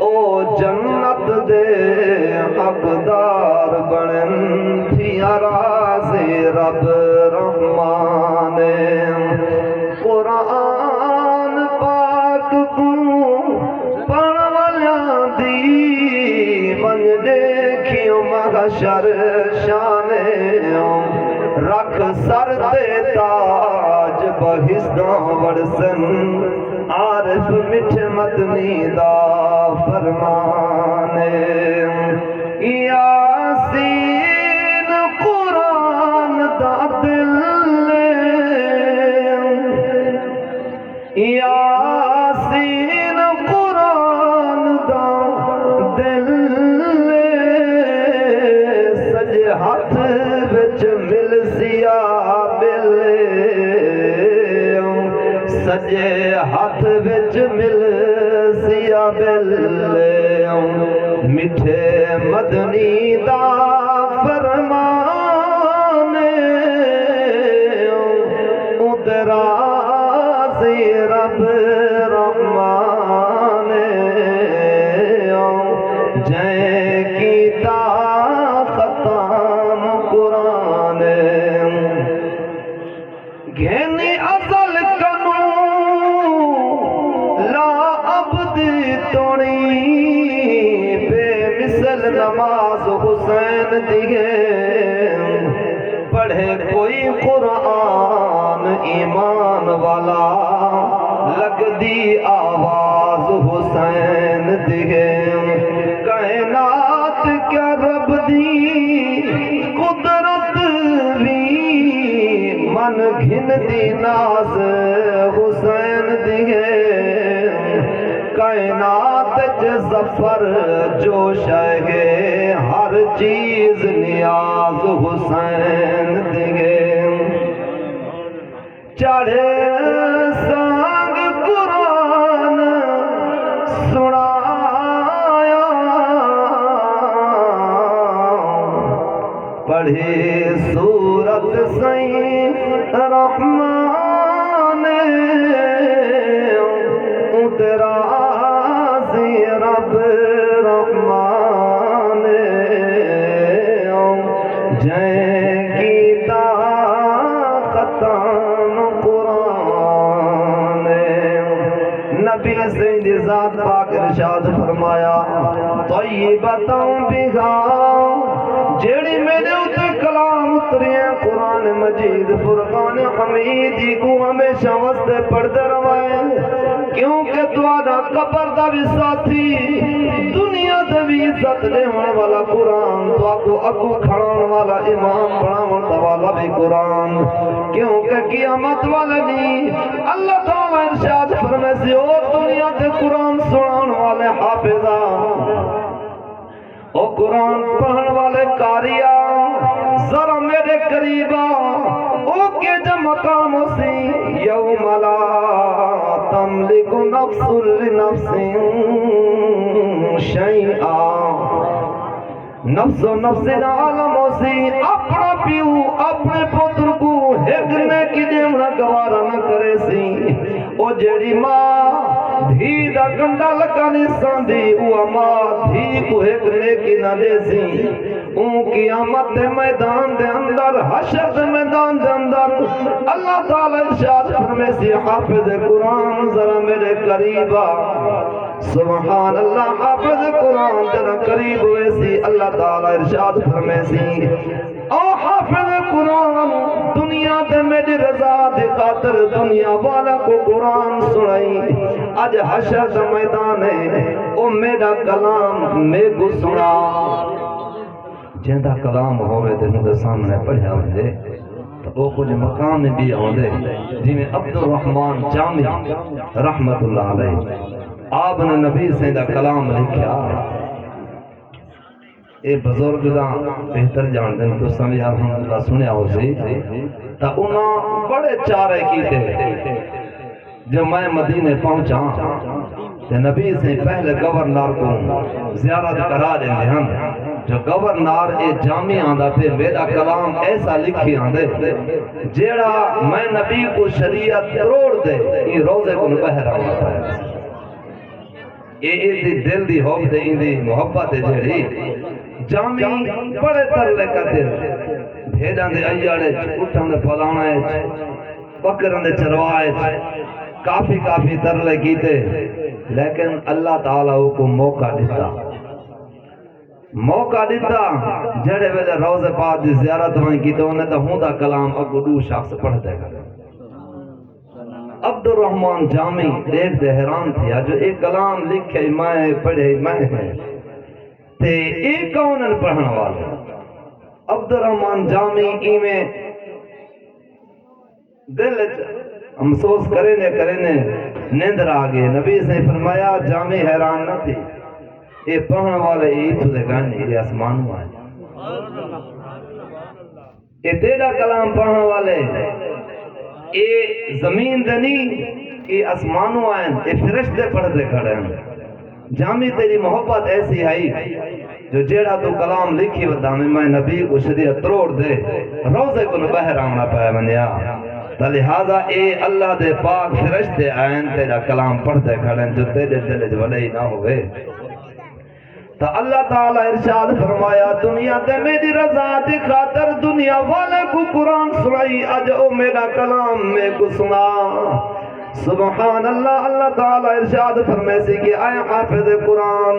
او جنت دے حقدار بنن تھیا راضی رب رحمان قرآن پاک کو پڑھ والیاں دی من دیکھیو محشر شانے رکھ سر تے تاج بہشتاں ورسن عارف مٹھ مدنی دا فرمانے یاسین قرآن دا دل یاسین قرآن دا دل سجے ہاتھ وچ مل سیا بل سجے ہاتھ وچ مل سیا بل میٹھے مدنی دا فرمان اترا سی رب رحمان جے کیتا ختم قرآن گھنی ازل کنو لا عبد توڑی بے مثل نماز حسین دیگے پڑھے کوئی قرآن ایمان والا لگ دی آواز حسین دیگے کائنات کیا رب دی قدرت بھی من گھن دی ناز حسین دیگے کائنات ظفر جوش ہے ہر چیز نیاز حسین دیگے چڑھے سانگ قرآن سنایا پڑھی سورت سین رحمان اترا سی رب رحمان جے کیتا ختم قرآن نبی سید ذات پاک ارشاد فرمایا طیبتاں بہا جیڑی میرے اتے کلام اتری ہیں قرآن مجید فرقان حمید جی کو ہمیشہ وستے پڑھتے روائیں کیونکہ توانا قبر دا بھی ساتھی دنیا دے بھی عزت لے ہونے والا قرآن تو کو اگو کھڑان والا امام بناون دا والا بھی قرآن کیونکہ قیامت والا نہیں اللہ تعالیٰ ارشاد فرمائے سے او دنیا دے قرآن سنان والے حافظہ او قرآن پڑھن والے کاریا ذرا میرے قریبا او کے جو مقام سی یوم لا تملک نفس لنفس شیئا نفس و نفس عالم سی اپنا پیو اپنے پتر کو ہگنے کی دیمنا گوارا نہ کرے سی او جیڑی ماں دھی دا گنڈا لکا نسان دی او ماں دھی کو ہگنے کی نہ دے سی اون قیامت دے میدان دے اندر حشر دے میدان دے اندر اللہ تعالی ارشاد فرمے سی حافظ قرآن ذرا میرے قریبا سبحان اللہ حافظ قرآن ذرا قریب ہوئے سی اللہ تعالی ارشاد فرمے سی او حافظ قرآن دنیا دے میری رضا دے خاطر دنیا والا کو قرآن سنائی آج حشر دا میدان ہے او میرا کلام میں کو سنا جہاں کلام ہوئے دے مجھے سامنے پڑھیا ہوئے تو وہ کچھ مقام بھی ہوئے جی میں عبد الرحمن جامع رحمت اللہ علیہ آپ نے نبی سے دا کلام لکھیا اے بزرگ دا بہتر جان دیں تو سمجھ الحمدللہ سنیا ہو سی تا انہاں بڑے چارے کی تھے جب میں مدینے پہنچا تو نبی سے پہلے گورنر کو زیارت کرا دیں گے ہم جو گورنر اے جامع آندہ پہ میرا کلام ایسا لکھی آندے جیڑا میں نبی کو شریعت روڑ دے یہ روزے کو بہر آتا ہے دی دل دی ہوب دے دی محبت جڑی جامی بڑے ترلے کا دل بھیڑاں دے ایاڑے اٹھاں دے پلانے بکراں دے چروائے کافی ترلے کیتے لیکن اللہ تعالیٰ کو موقع دیتا جڑے ویلے روزے پاک دی زیارت ہوئی کی تو انہیں تو ہوں دا کلام اگو دو شخص پڑھ دے گا عبد الرحمن جامی دیکھ دے حیران تھیا جو ایک کلام لکھے میں پڑھے میں تے ایک کونن پڑھنا والے عبد الرحمن جامی ایمیں دل افسوس کرنے نیندر آگئے نبی سے فرمایا جامی حیران نہ تھی یہ پڑھنے والے یہ تو دے گانے یہ آسمان ہوا ہے یہ تیرا کلام پڑھنے والے یہ زمین دنی یہ آسمان ہوا ہے یہ فرشتے پڑھتے کھڑے ہیں جامی تیری محبت ایسی ہے جو جیڑا تو کلام لکھی ودا میں نبی کو شریعت تروڑ دے روزے کو بہر آمنا پائے بنیا لہذا اے اللہ دے پاک فرشتے آئین تیرا کلام پڑھتے کھڑے جو تیرے دل جوڑے ہی نہ ہوئے تو اللہ تعالیٰ ارشاد فرمایا دنیا تے میری رضا دی خاطر دنیا والے کو قرآن سنائی اج او میرا کلام میں کو سنا سبحان اللہ اللہ تعالیٰ ارشاد فرمائے سی کہ اے حافظ قرآن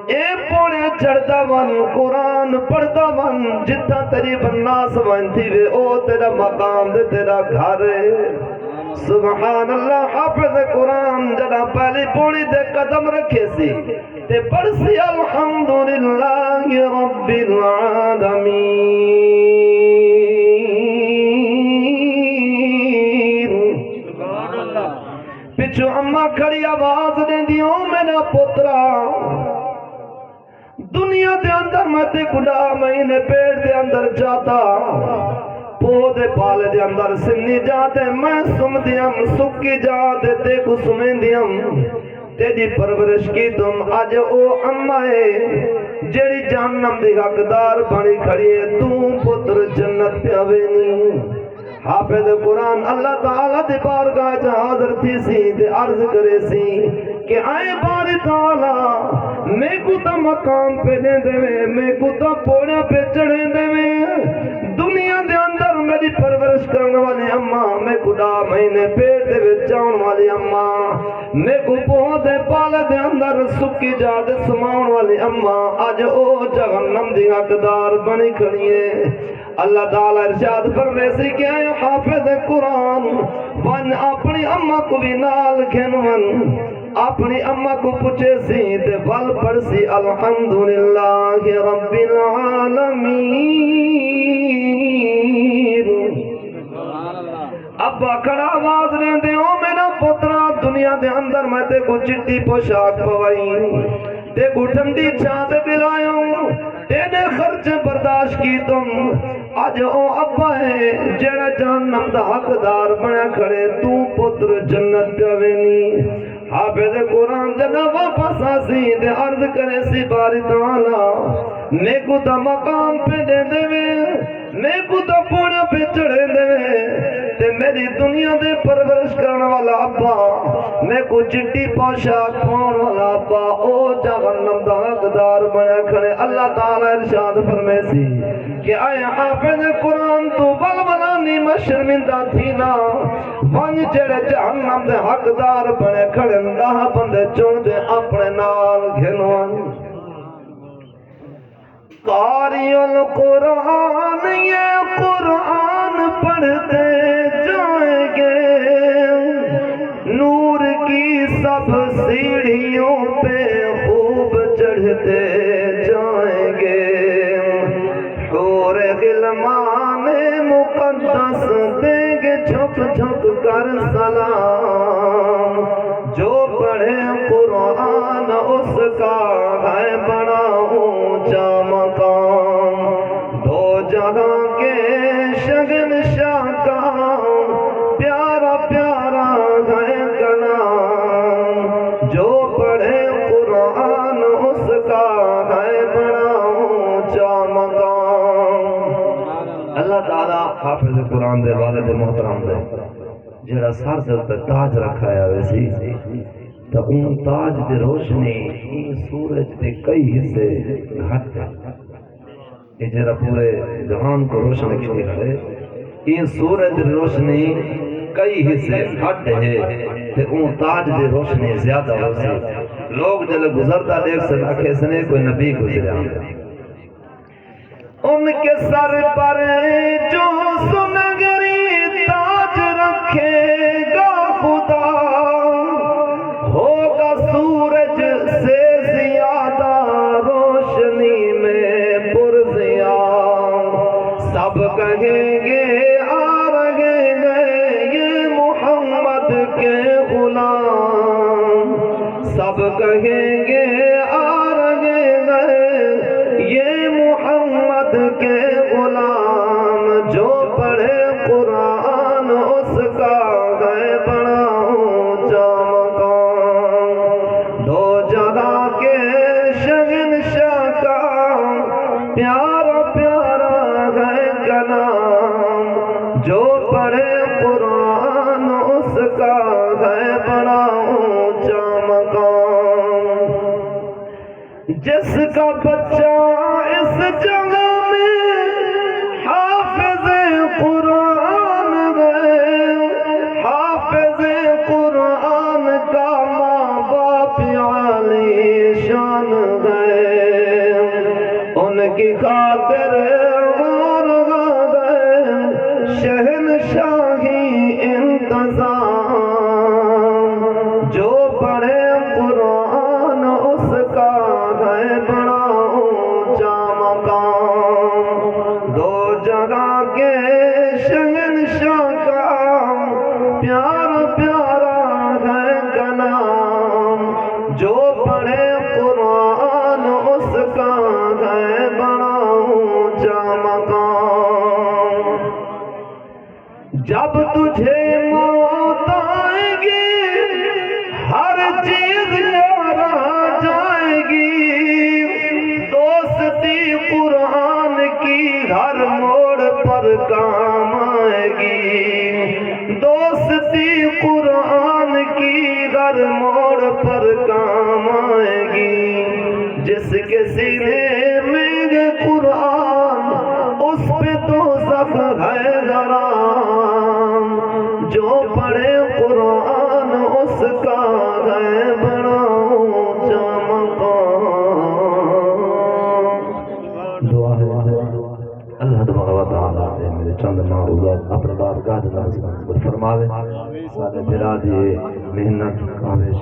اے پوڑے چڑھتا ون قرآن پڑھتا ون جتنا تیری بناس ون تھی وے او تیرا مقام دے تیرا گھر سبحان اللہ حافظ قرآن جنا پہلی پوڑی دے قدم رکھے سی تے پڑھ سی الحمدللہ رب العالمین پچھو اماں کھڑی آواز دیں دیوں میرا پترا دنیا دے اندر میں تے کھڑا مہینے پیڑ دے اندر جاتا پودے پالے دے اندر سنی جاتے میں سم دیاں سکی جاتے تے کو سمیں دیاں تیری پرورش کی تم آج او امائے جیڑی جہنم دی حقدار بنی کھڑی ہے تو پتر جنت پہ آوینی حافظ قرآن اللہ تعالیٰ دی بارگاہ جا حاضر تھی سی دے عرض کرے سی کہ آئے باری تعالیٰ میں کو تا مقام پہ دے دے میں کو تا پوڑا پہ چڑھے دے دنیا دے اندر میری پرورش کرنے والی اماں میں کو دا مہینے پیٹ دے وچاؤن والی اماں میں کو پودے پالے دے اندر سکی جا دے سماؤن والی اماں آج او جہنم دی حقدار بنی کھڑیے اللہ تعالیٰ ارشاد فرمیسی کہ اے حافظ قرآن ون اپنی اماں کو بھی نال کھنون اپنی اماں کو پوچھے سی تے بل پڑھ سی الحمدللہ رب العالمین ابا کھڑا آواز نے دے او میرا پترا دنیا دے اندر میں تے کو چٹی پوشاک پوائی تے کو ٹھنڈی چھاں بلایوں تیرے خرچ برداشت کی تم آج او ابا ہے جڑا جہنم دا حقدار بنا کھڑے تو پتر جنت پوینی حافظ قرآن جنا واپس آسی دے عرض کرے سی باری تعالیٰ میں کو تا مقام پہ دے دے میں کو تا پوڑا پہ چڑھے دے تے میری دنیا دے پرورش کرنے والا ابا میں کو چٹی پوشاک پاؤن والا ابا او جہنم دا حقدار بنا کھڑے اللہ تعالیٰ ارشاد فرمیسی کہ آیا حافظ قرآن تو بلبلانی مشرمندہ تھی نا ون جڑے جہنم دے حقدار بنے کھڑے اللہ بندے چون دے اپنے نال گھنوان قاری القرآن یہ قرآن پڑھتے جائیں گے نور کی سب سیڑھیوں پہ خوب چڑھتے جائیں گے حور غلمان مقدس دیں گے جھک جھک کر سلام جو پڑھے قرآن اس کا ہے بڑا اونچا مقام دو جہاں کے شہنشاہ کا پیارا پیارا ہے کلام جو پڑھے قرآن اس کا ہے بڑا اونچا مقام اللہ تعالیٰ حافظ قرآن دے والد محترم دے جڑا سر سے تاج رکھا ہے ویسی تو اون تاج دی روشنی این سورج دے کئی حصے گھٹ یہ جرا پورے جہان کو روشن کی ہے این سورج دی روشنی کئی حصے گھٹ ہے تے اون تاج دی روشنی زیادہ ہو سی لوگ جلے گزرتا دیکھ سے رکھے سنے کوئی نبی گزریا ان کے سر پر جو سنگری تاج رکھے گا خدا ہوگا سورج سے زیادہ روشنی میں پرزیا سب کہیں گے آ رہے ہیں یہ محمد کے غلام سب کہیں گے آ رہے ہیں یہ محمد کے غلام جو پڑھے قرآن اس کا ہے بڑا اونچا مقام دو جگہ کے شہنشاہ کا پیارا پیارا ہے کلام جو پڑھے قرآن اس کا ہے بڑا اونچا مقام جس کا بچہ اس جگہ میں حافظ قرآن ہے حافظ قرآن کا ماں باپ عالی شان ہے ان کی خاطر غور گئے شہنشاہی انتظام جو پڑھے قرآن اس کا ہے بڑا اونچا مقام دو جگہ کے شہنشاہ کا پیارا پیارا ہے کلام جو پڑھے قرآن اس کا ہے بڑا اونچا مقام جب تجھے موت آئے گی ہر چیز یاد آ جائے گی دوستی قرآن کی ہر موڑ پر کام آئے گی دوستی قرآن کی ہر موڑ پر کام آئے گی جس کے سینے میں قرآن اس پہ دوزخ ہے حرام جو پڑھے قرآن اس کا ہے بڑا اونچا مقام دعا ہے اللہ تبارک و تعالی میرے چند معروضات اپنے بارگاہ میں فرماوے سارے برادری محنت کاوش